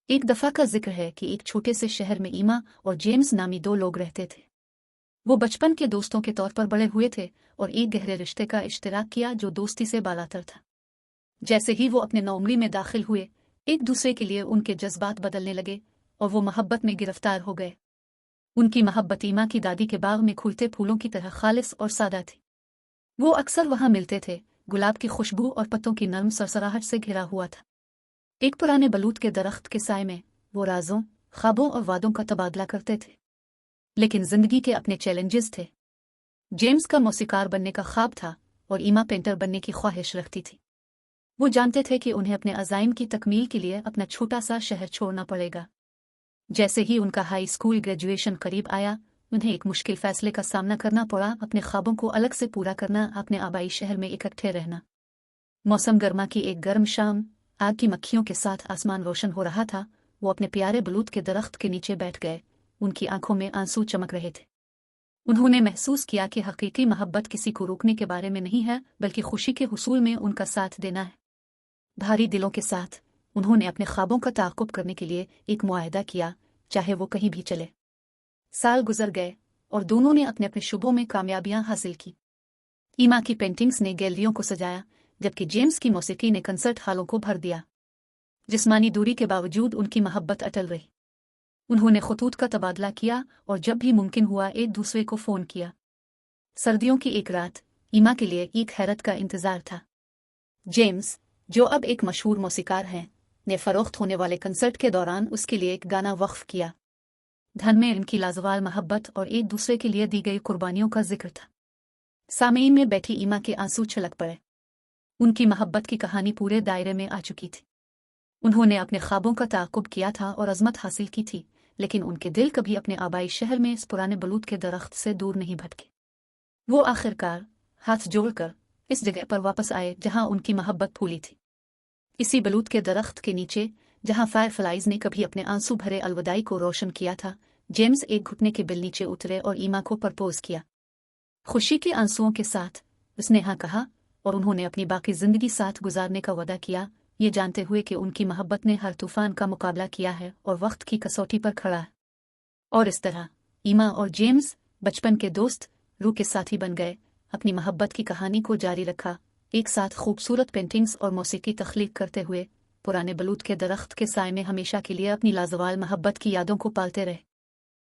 एक दफ़ा का जिक्र है कि एक छोटे से शहर में ईमा और जेम्स नामी दो लोग रहते थे। वो बचपन के दोस्तों के तौर पर बड़े हुए थे और एक गहरे रिश्ते का इश्तिराक किया जो दोस्ती से बालातर था। जैसे ही वो अपने नौकरी में दाखिल हुए, एक दूसरे के लिए उनके जज्बात बदलने लगे और वो मोहब्बत में गिरफ्तार हो गए। उनकी मोहब्बत ईमा की दादी के बाग में खुलते फूलों की तरह खालिस और सादा थी। वो अक्सर वहां मिलते थे, गुलाब की खुशबू और पत्तों की नर्म सरसराहट से घिरा हुआ था। एक पुराने बलूत के दरख्त के साए में वो राजों, ख्वाबों और वादों का तबादला करते थे। लेकिन जिंदगी के अपने चैलेंजेस थे। जेम्स का मौसीकार बनने का ख्वाब था और ईमा पेंटर बनने की ख्वाहिश रखती थी। वो जानते थे कि उन्हें अपने अज़ाइम की तकमील के लिए अपना छोटा सा शहर छोड़ना पड़ेगा। जैसे ही उनका हाई स्कूल ग्रेजुएशन करीब आया, उन्हें एक मुश्किल फैसले का सामना करना पड़ा, अपने ख्वाबों को अलग से पूरा करना, अपने आबाई शहर में इकट्ठे रहना। मौसम गर्मा की एक गर्म शाम, आग की मक्खियों के साथ आसमान रोशन हो रहा था। वो अपने प्यारे बलूत के दरख्त के नीचे बैठ गए। उनकी आंखों में आंसू चमक रहे थे। उन्होंने महसूस किया कि हकीकी मोहब्बत किसी को रोकने के बारे में नहीं है, बल्कि खुशी के हुसूल में उनका साथ देना है। भारी दिलों के साथ उन्होंने अपने ख्वाबों का ताक़ुब करने के लिए एक मुआहदा किया, चाहे वो कहीं भी चले। साल गुजर गए और दोनों ने अपने अपने शुबों में कामयाबियां हासिल की। ईमा की पेंटिंग्स ने गैलरियों को सजाया, जबकि जेम्स की मौसीकी ने कंसर्ट हॉलों को भर दिया। जिस्मानी दूरी के बावजूद उनकी मोहब्बत अटल रही। उन्होंने खतूत का तबादला किया और जब भी मुमकिन हुआ एक दूसरे को फ़ोन किया। सर्दियों की एक रात ईमा के लिए एक हैरत का इंतज़ार था। जेम्स, जो अब एक मशहूर मौसीकार हैं, ने फ़रोख्त होने वाले कंसर्ट के दौरान उसके लिए एक गाना वक्फ किया। धन में इनकी लाजवाल मोहब्बत और एक दूसरे के लिए दी गई कुर्बानियों का जिक्र था। सामईन में बैठी ईमा के आंसू छलक पड़े। उनकी मोहब्बत की कहानी पूरे दायरे में आ चुकी थी। उन्होंने अपने ख्वाबों का ताक़ुब किया था और अज़मत हासिल की थी, लेकिन उनके दिल कभी अपने आबाई शहर में इस पुराने बलूत के दरख्त से दूर नहीं भटके। वो आखिरकार हाथ जोड़कर इस जगह पर वापस आए जहां उनकी मोहब्बत फूली थी। इसी बलूत के दरख्त के नीचे, जहां फायरफ्लाइज ने कभी अपने आंसू भरे अलविदाई को रोशन किया था, जेम्स एक घुटने के बिल नीचे उतरे और ईमा को प्रपोज किया। खुशी के आंसुओं के साथ उसने हाँ कहा और उन्होंने अपनी बाकी जिंदगी साथ गुजारने का वादा किया, ये जानते हुए कि उनकी मोहब्बत ने हर तूफान का मुकाबला किया है और वक्त की कसौटी पर खड़ा है। और इस तरह ईमा और जेम्स बचपन के दोस्त, रूह के साथी बन गए। अपनी मोहब्बत की कहानी को जारी रखा, एक साथ खूबसूरत पेंटिंग्स और मौसीकी तख्लीक करते हुए पुराने बलूत के दरख्त के साए में हमेशा के लिए अपनी लाजवाल मोहब्बत की यादों को पालते रहे।